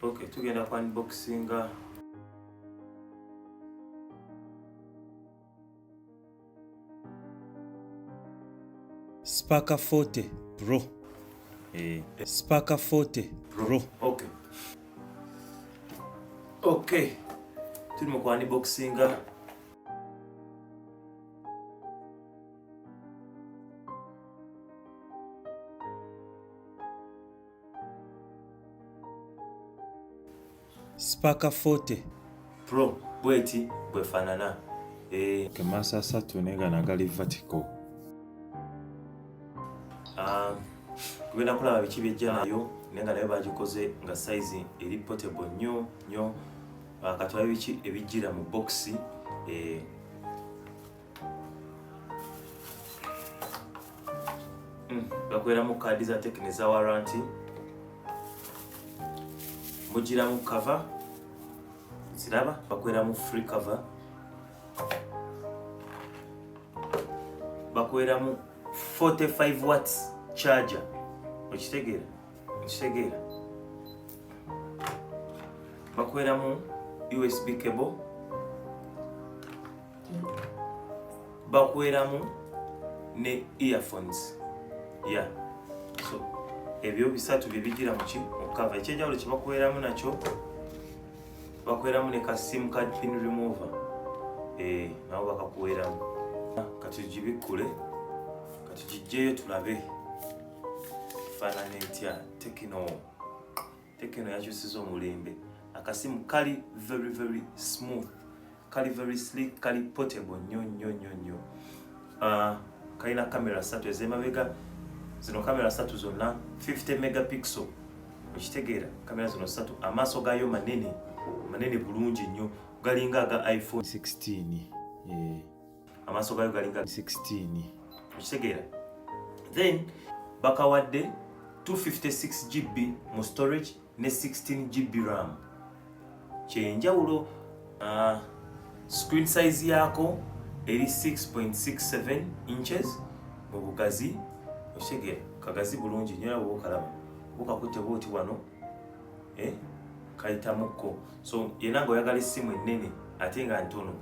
Okay, tugenda ku unboxinga Sparker 40 Pro. Sparker 40 Pro. Okay. Okay. Tuli mu ku unboxinga Sparker 40 Pro bweti bwefanana. Kemasa 3 nenga nagali vertical. Tugenda kulaba biki byejja nayo nenga nayo bagikoze nga size eri portable nnyo. Katulabe biki ebijjira mu box. Bakweramu kaadi za Tecno za warranty. Mujiramu cover. Ziraba bakweramu free cover. Bakweramu 45 watts charger. Okitegeera? Bakweramu USB cable. Bakweramu ne earphones. Yeah. So ebyo bisatu bibijira mu cover. Ekyenjawulo kye bakweramu nakyo bakweramu ne ka sim card pin remover. Nabo bakakuweramu. Katujibikule. Katujijjeyo tulabe. Fanane ntya Tecno yakyusiza omulembe. Akasimu kali very smooth. Kali very sleek, kali portable nnyo. Kalina kamera 3 ez'emabega. Zino kamera 3 zonna 50 megapixel. Okitegeera kamera zino 3 amaaso gayo manene bulungi nnyo. Galinga aga iPhone 16. Amaaso gayo galinga 16. Okitegeera. Then bakawadde 256 GB mu storage ne 16 GB RAM. Kyenjawulo screen size yako eri 6.67 inches mu bugazi. Okitegeera kagazi bulungi nnyo abo kalaba. Bukakutte bwoti wano. Kayitamuko. So yenanga oyagala essimu ennene ate nga ntono.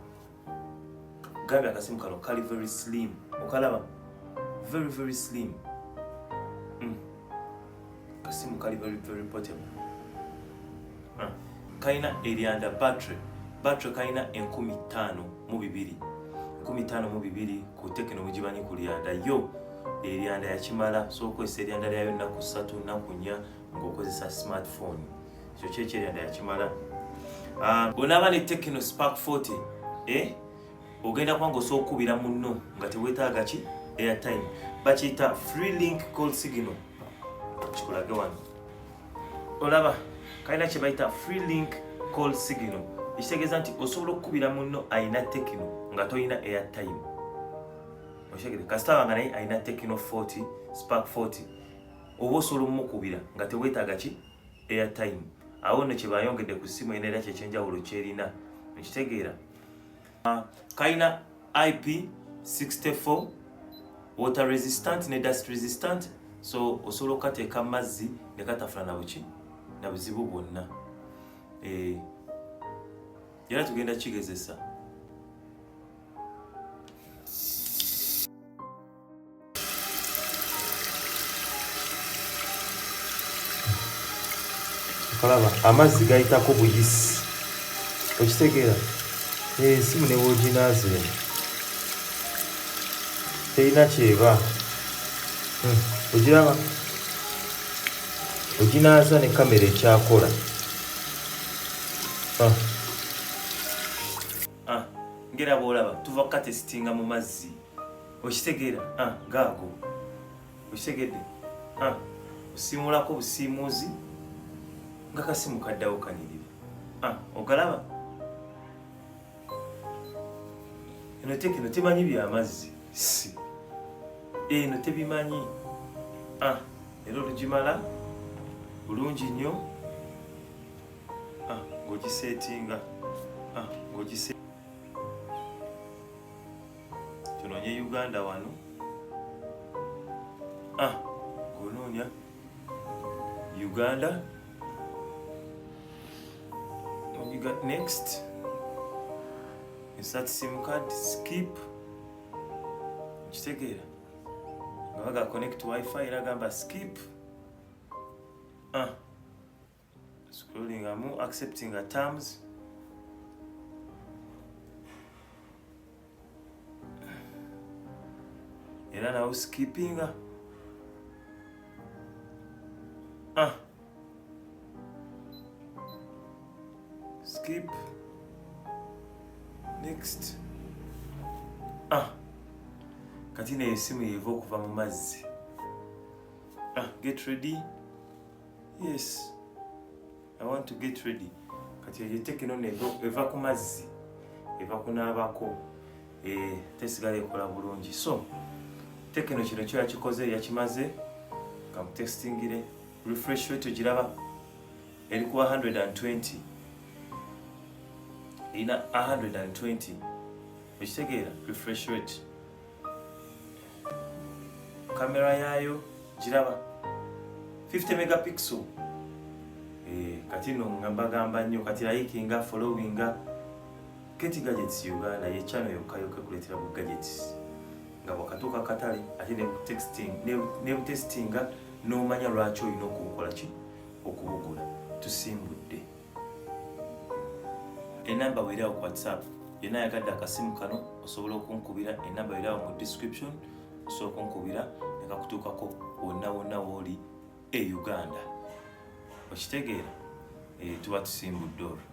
Gambe akasimu kano kali very slim. Okalaba very slim. Kasimu kali very portable. Kaina erianda battery kaina 15,200 ku Tecno mugibanyi kulyanda yo erianda yakimala. So okozesa erianda lyayo nnaku 3 nnaku 4 ng'okozesa smartphone. Ekyo kyekyo erianda yakimala. Bw'onaaba ne Tecno Spark 40 ogenda kuba ng'osobola okukubira munno nga teweetaaga ki airtime. Bakiyita free link call signal. Kikulage wano. Olaba kalina kye bayita free link call signal. Ekitegeeza nti osobola okukubira munno ayina Tecno nga toyina airtime. Okitegeera kasitaba nga naye ayina Tecno 40 Spark 40 oba osobola omukubira nga teweetaaga ki airtime. Awo nno kye bayongedde ku ssimu eno era kyekyenjawulo kyerina. Okitegeera. Kalina IP64 water resistant ne dust resistant. So osobola okukateeka mazzi ne katafuna na buzibu bwonna. Era tugenda kigezesa. Kalaba amazzi gayitako buyisi. Okitegeera esimu ne woginaaze terina kyeba. Ogiraba oginaaza ne kamera ekyakola. Ngera bw'olaba tuva kukatesitinga mu mazzi. Okitegeera gaago. Okitegedde osimulako busiimuuzi nga kasimu kaddawo kanirire. Ogalaba eno Tecno temanyi byamazzi. Eno tebimanyi. Era olugimala bulungi nnyo ng'ogiseetinga. Tunoonye Uganda wano. Ng'onoonya Uganda got next. Insert SIM card, skip. Kitegeera. Nga baga connect Wi-Fi era gamba skip. Scrolling amu, accepting the terms. Era nawo skipping. Skip. Next. Kati ne esimu yeva okuva mu mazzi. Get ready. Yes. I want to get ready. Kati ye Tecno eva ku mazzi. Eva kunaabako. Tesigala ekola bulungi. So, Tecno kino kyo yakikoze yakimaze. Kam textingire. Refresh rate ogiraba. Eri ku 120. Ina 120. Ekitegeera refresh rate. Kamera yayo giraba 50 megapixel. Kati no ngamba nnyo kati likinga followinga Keti Gadgets Uganda ye channel yokka kuletera bu gadgets nga bwakatuuka katale ate ne testinga n'omanya lwaki olina okubukola ki okubugula tusimbudde. Enamba weerawo ku WhatsApp yonna yagadde akasimu kano osobola okunkubira. Enamba weerawo mu description osobola okunkubira nekakutuukako wonna wooli e Uganda. Okitegeera tuba tusimbudde olwo.